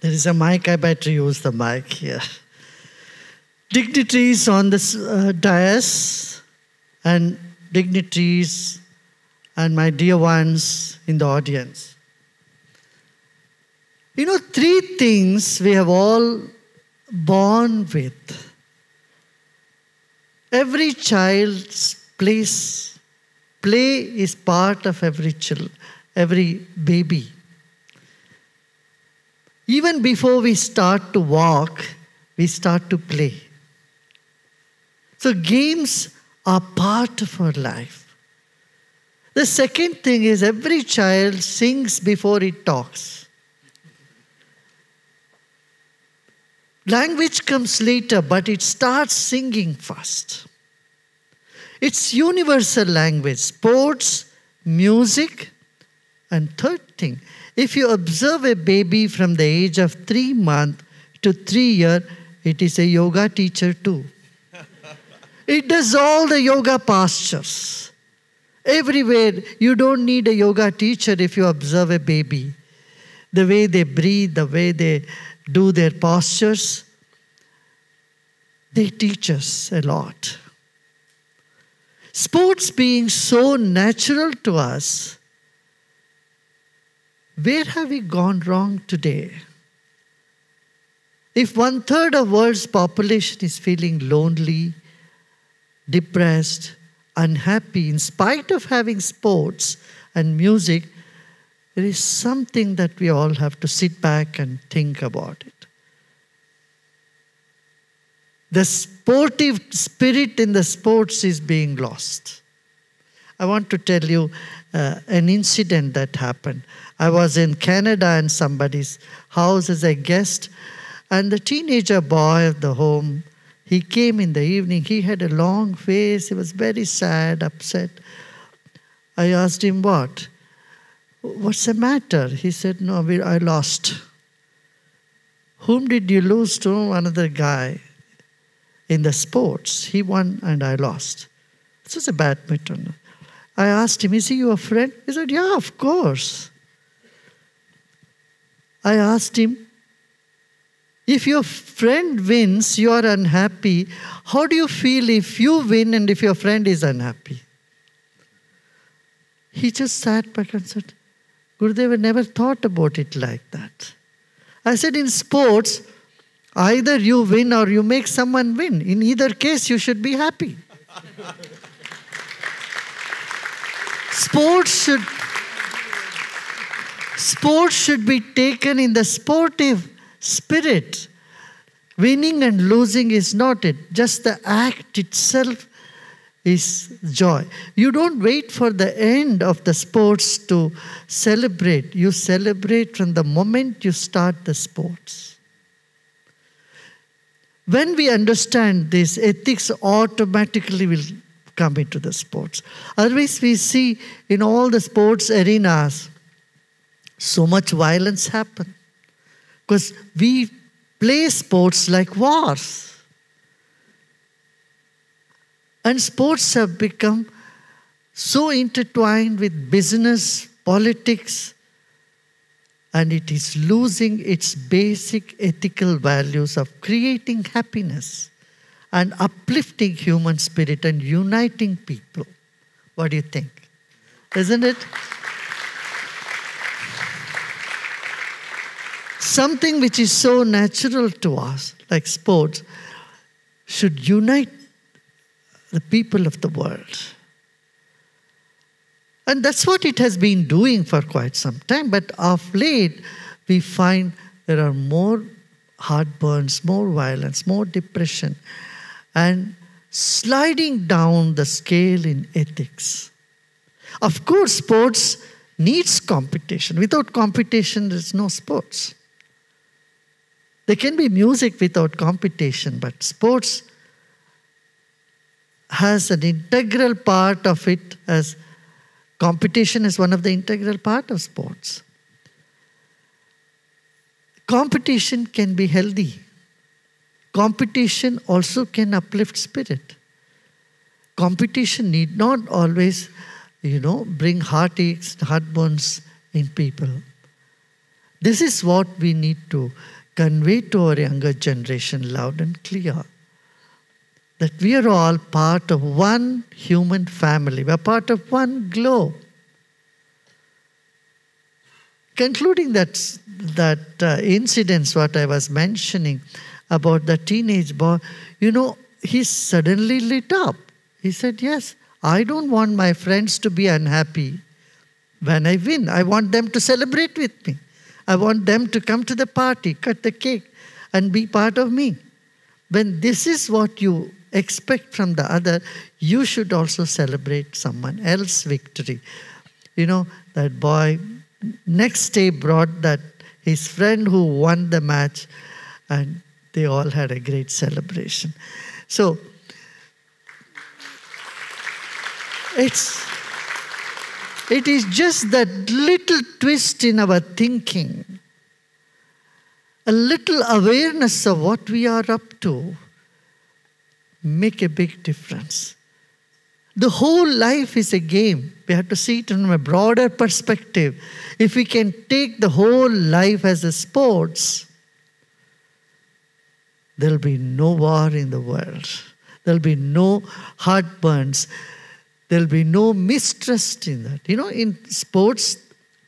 There is a mic, I better use the mic here. Dignitaries on this dais and dignitaries and my dear ones in the audience. You know, three things we have all born with. Every child's play is part of every baby. Even before we start to walk, we start to play. So games are part of our life. The second thing is every child sings before it talks. Language comes later, but it starts singing first. It's universal language, sports, music, and third thing, if you observe a baby from the age of 3 months to 3 years, it is a yoga teacher too. It does all the yoga postures. Everywhere, you don't need a yoga teacher if you observe a baby. The way they breathe, the way they do their postures, they teach us a lot. Sports being so natural to us, where have we gone wrong today? If 1/3 of the world's population is feeling lonely, depressed, unhappy, in spite of having sports and music, there is something that we all have to sit back and think about it. The sportive spirit in the sports is being lost. I want to tell you an incident that happened. I was in Canada in somebody's house as a guest, and the teenager boy of the home, he came in the evening. He had a long face. He was very sad, upset. I asked him, what? What's the matter? He said, no, I lost. Whom did you lose to? Another guy in the sports. He won and I lost. This was a badminton. I asked him, is he your friend? He said, yeah, of course. I asked him, if your friend wins, you are unhappy. How do you feel if you win and if your friend is unhappy? He just sat back and said, Gurudev, I never thought about it like that. I said, in sports, either you win or you make someone win. In either case, you should be happy. Sports should be taken in the sportive spirit. Winning and losing is not it. Just the act itself is joy. You don't wait for the end of the sports to celebrate. You celebrate from the moment you start the sports. When we understand this, ethics automatically will come into the sports. Otherwise, we see in all the sports arenas, so much violence happen. Because we play sports like wars. And sports have become so intertwined with business, politics, and it is losing its basic ethical values of creating happiness and uplifting human spirit and uniting people. What do you think? Isn't it? Something which is so natural to us, like sports, should unite the people of the world. And that's what it has been doing for quite some time. But of late, we find there are more heartburns, more violence, more depression, and sliding down the scale in ethics. Of course, sports needs competition. Without competition, there's no sports. There can be music without competition, but sports has an integral part of it, as competition is one of the integral part of sports. Competition can be healthy. Competition also can uplift spirit. Competition need not always, bring heartaches, heartburns in people. This is what we need to convey to our younger generation loud and clear. That we are all part of one human family. We are part of one globe. Concluding that incident, what I was mentioning about the teenage boy, he suddenly lit up. He said, yes, I don't want my friends to be unhappy when I win. I want them to celebrate with me. I want them to come to the party, cut the cake, and be part of me. When this is what you expect from the other, you should also celebrate someone else's victory. That boy next day brought that his friend who won the match, and they all had a great celebration. So it is just that little twist in our thinking, a little awareness of what we are up to, make a big difference. The whole life is a game. We have to see it from a broader perspective. If we can take the whole life as a sports, there will be no war in the world. There will be no heartburns. There will be no mistrust in that. In sports,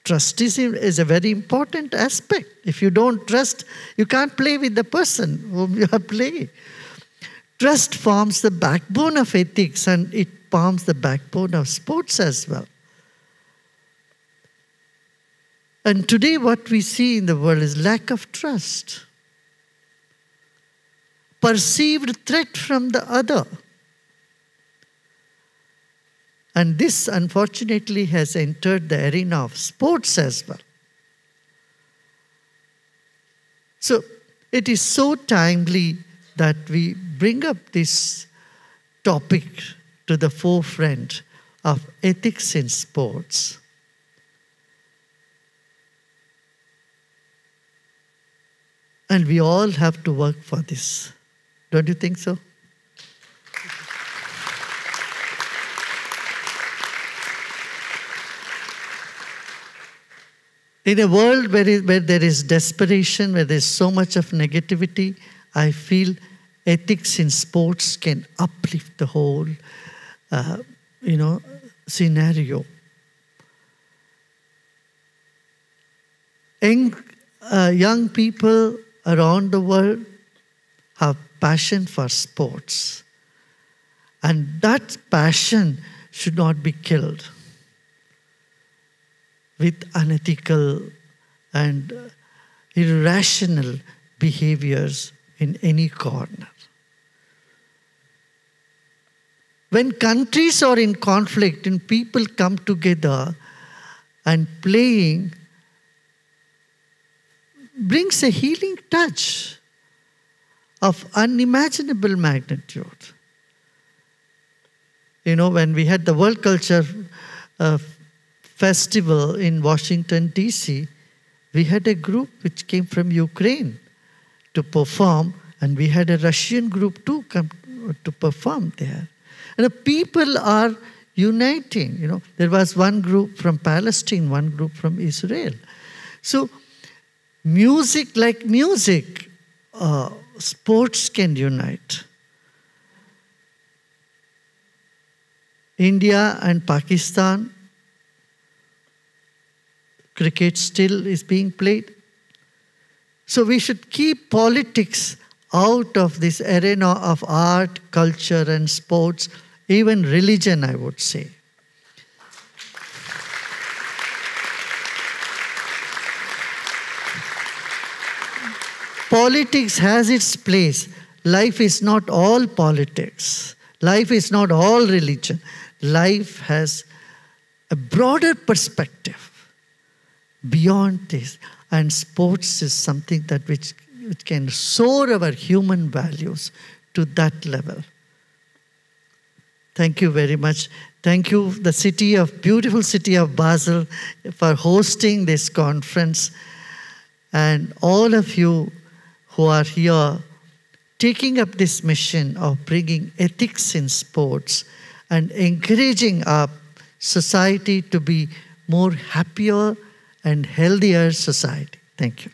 trust is a very important aspect. If you don't trust, you can't play with the person whom you are playing. Trust forms the backbone of ethics, and it forms the backbone of sports as well. And today what we see in the world is lack of trust. Perceived threat from the other. And this, unfortunately, has entered the arena of sports as well. So it is so timely that we bring up this topic to the forefront of ethics in sports. And we all have to work for this. Don't you think so? In a world where there is desperation, where there is so much of negativity, I feel ethics in sports can uplift the whole, scenario. Young people around the world have passion for sports. And that passion should not be killed with unethical and irrational behaviors in any corner. When countries are in conflict and people come together and playing brings a healing touch of unimaginable magnitude. When we had the World Culture Festival in Washington, D.C., we had a group which came from Ukraine to perform, and we had a Russian group too come to perform there. And the people are uniting. There was one group from Palestine, one group from Israel. So music, like music, sports can unite. India and Pakistan, cricket still is being played. So we should keep politics out of this arena of art, culture, and sports, even religion, I would say. Politics has its place. Life is not all politics. Life is not all religion. Life has a broader perspective beyond this. And sports is something that which can soar our human values to that level. Thank you very much. Thank you, the beautiful city of Basel, for hosting this conference. And all of you who are here taking up this mission of bringing ethics in sports and encouraging our society to be more happier and healthier society. Thank you.